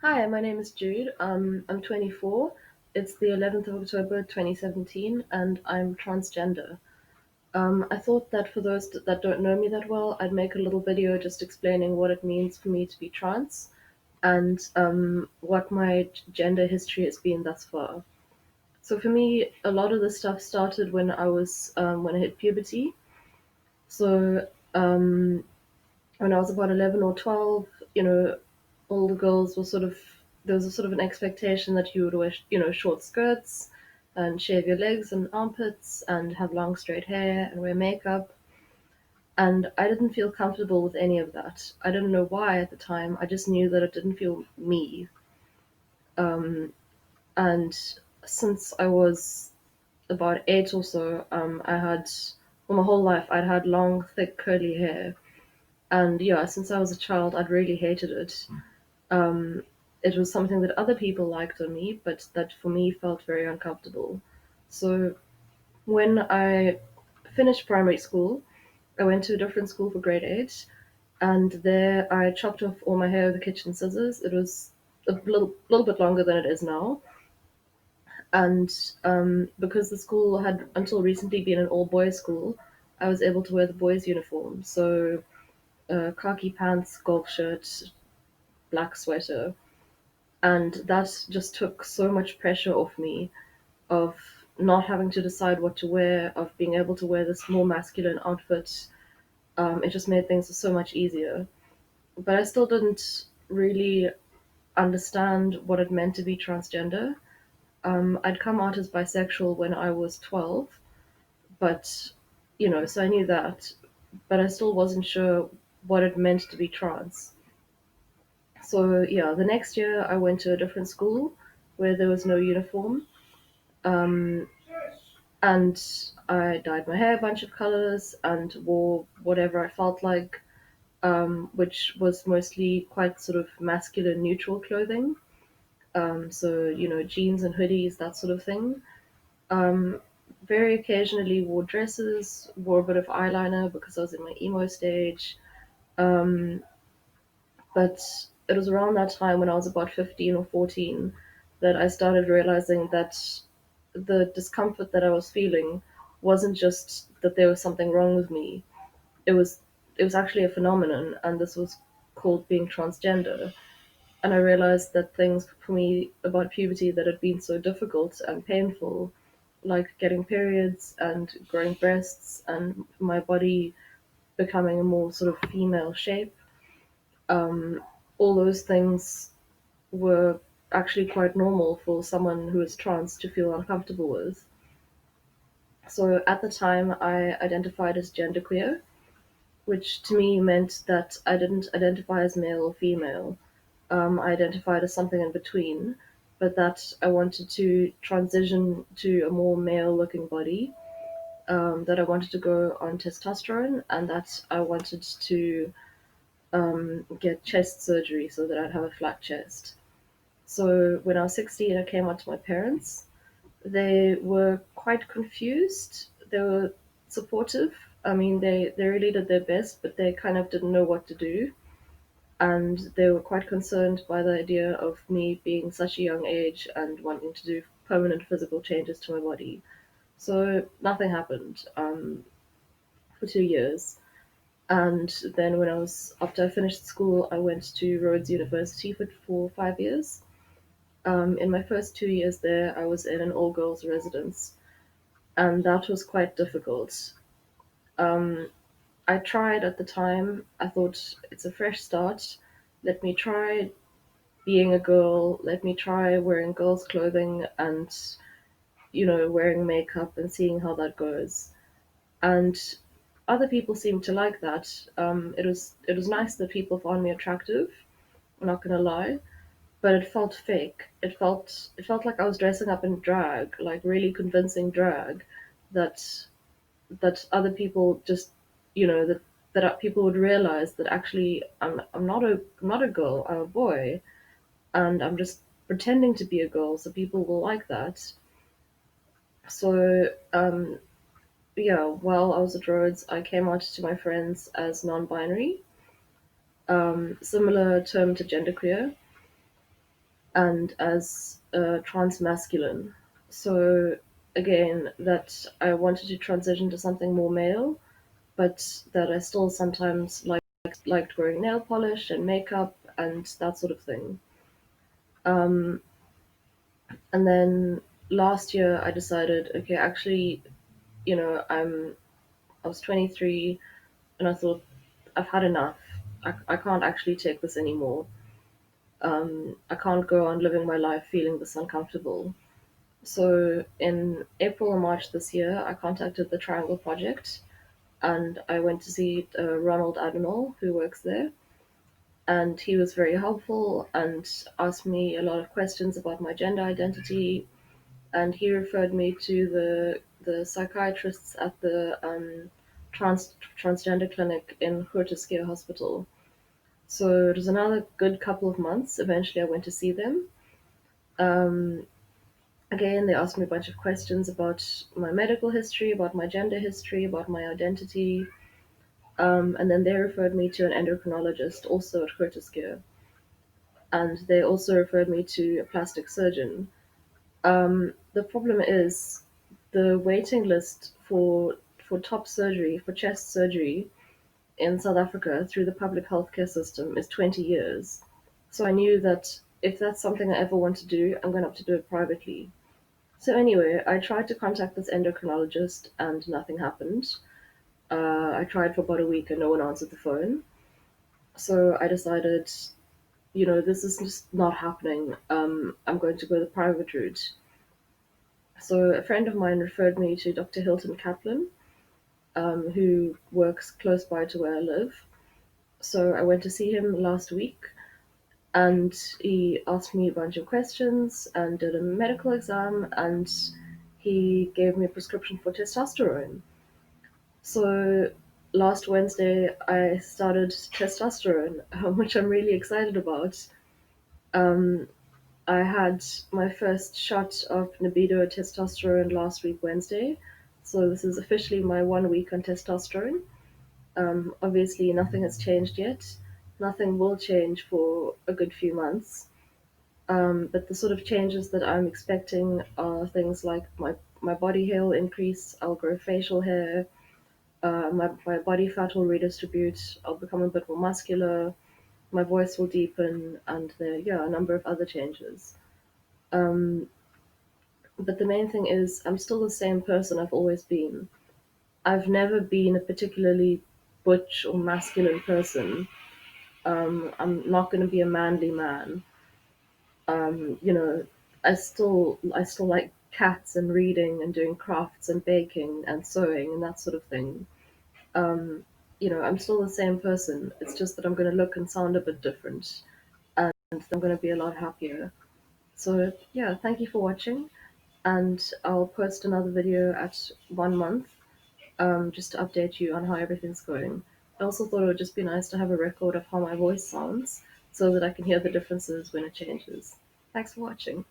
Hi, my name is Jude. I'm 24. It's the 11th of October 2017, and I'm transgender. I thought that for those that don't know me that well, I'd make a little video just explaining what it means for me to be trans and what my gender history has been thus far. So for me, a lot of this stuff started when I hit puberty. So when I was about 11 or 12, you know, all the girls were sort of, there was a sort of an expectation that you would wear, short skirts and shave your legs and armpits and have long straight hair and wear makeup. And I didn't feel comfortable with any of that. I didn't know why at the time. I just knew that it didn't feel me. Um, and since I was about 8 or so, well, my whole life, I'd had long, thick, curly hair. And yeah, since I was a child, I'd really hated it. Um, it was something that other people liked on me, but that for me felt very uncomfortable. So when I finished primary school, I went to a different school for grade 8, and there I chopped off all my hair with the kitchen scissors. It was a little bit longer than it is now. And because the school had until recently been an all boys school, I was able to wear the boys' uniform. So khaki pants, golf shirt, black sweater. And that just took so much pressure off me of not having to decide what to wear, of being able to wear this more masculine outfit. It just made things so much easier. But I still didn't really understand what it meant to be transgender. I'd come out as bisexual when I was 12, but, so I knew that, but I still wasn't sure what it meant to be trans. So, yeah, the next year I went to a different school where there was no uniform. Um, and I dyed my hair a bunch of colors and wore whatever I felt like, which was mostly quite sort of masculine neutral clothing. So, jeans and hoodies, that sort of thing. Um, Very occasionally wore dresses, wore a bit of eyeliner because I was in my emo stage. Um, but it was around that time when I was about 15 or 14 that I started realizing that the discomfort that I was feeling wasn't just that there was something wrong with me. It was it was actually a phenomenon, and this was called being transgender. And I realized that things for me about puberty that had been so difficult and painful, like getting periods and growing breasts and my body becoming a more sort of female shape, um, all those things were actually quite normal for someone who is trans to feel uncomfortable with. So at the time, I identified as genderqueer, which to me meant that I didn't identify as male or female. I identified as something in between, but that I wanted to transition to a more male looking body, that I wanted to go on testosterone, and that I wanted to get chest surgery so that I'd have a flat chest. So when I was 16, I came out to my parents. They were quite confused. They were supportive. I mean, they really did their best, but they kind of didn't know what to do. And they were quite concerned by the idea of me being such a young age and wanting to do permanent physical changes to my body. So nothing happened for 2 years. And then after I finished school, I went to Rhodes University for 5 years. In my first 2 years there, I was in an all girls residence, and that was quite difficult. Um, I tried at the time. I thought it's a fresh start. Let me try being a girl. Let me try wearing girls' clothing and wearing makeup and seeing how that goes. And other people seemed to like that. It was nice that people found me attractive. I'm not gonna lie, but it felt fake. It felt like I was dressing up in drag, like really convincing drag, that other people just that people would realize that actually I'm not a girl, I'm a boy, and I'm just pretending to be a girl, so people will like that. So yeah, while I was at Rhodes, I came out to my friends as non-binary, similar term to genderqueer. and as trans masculine. So again, that I wanted to transition to something more male, but that I still sometimes liked wearing nail polish and makeup and that sort of thing. Um, and then last year I decided, okay, actually, I was 23, and I thought I've had enough. I can't actually take this anymore. I can't go on living my life feeling this uncomfortable. So in April or March this year, I contacted the Triangle Project and I went to see Ronald Adenol, who works there. And he was very helpful and asked me a lot of questions about my gender identity. And he referred me to the psychiatrists at the transgender clinic in Groote Hospital. So it was another good couple of months. Eventually, I went to see them. Um, Again, they asked me a bunch of questions about my medical history, about my gender history, about my identity. And then they referred me to an endocrinologist, also at Groote. And they also referred me to a plastic surgeon. The problem is the waiting list for top surgery, for chest surgery in South Africa through the public healthcare system is 20 years. So I knew that if that's something I ever want to do, I'm going to have to do it privately. So anyway, I tried to contact this endocrinologist and nothing happened. I tried for about a week and no one answered the phone. So I decided, this is just not happening. I'm going to go the private route. So a friend of mine referred me to Dr. Hilton Kaplan, who works close by to where I live. So I went to see him last week and he asked me a bunch of questions and did a medical exam and he gave me a prescription for testosterone. So last Wednesday I started testosterone, which I'm really excited about. Um, I had my first shot of Nebido testosterone last week Wednesday, so this is officially my 1 week on testosterone. Obviously, nothing has changed yet. Nothing will change for a good few months. But the sort of changes that I'm expecting are things like my body hair will increase, I'll grow facial hair, my body fat will redistribute, I'll become a bit more muscular, my voice will deepen, and a number of other changes. Um, but the main thing is, I'm still the same person I've always been. I've never been a particularly butch or masculine person. I'm not going to be a manly man. Um, you know, I still like cats and reading and doing crafts and baking and sewing and that sort of thing. Um, I'm still the same person. It's just that I'm going to look and sound a bit different, and I'm going to be a lot happier. So yeah, thank you for watching, and I'll post another video at 1 month, just to update you on how everything's going. I also thought it would just be nice to have a record of how my voice sounds, so that I can hear the differences when it changes. Thanks for watching.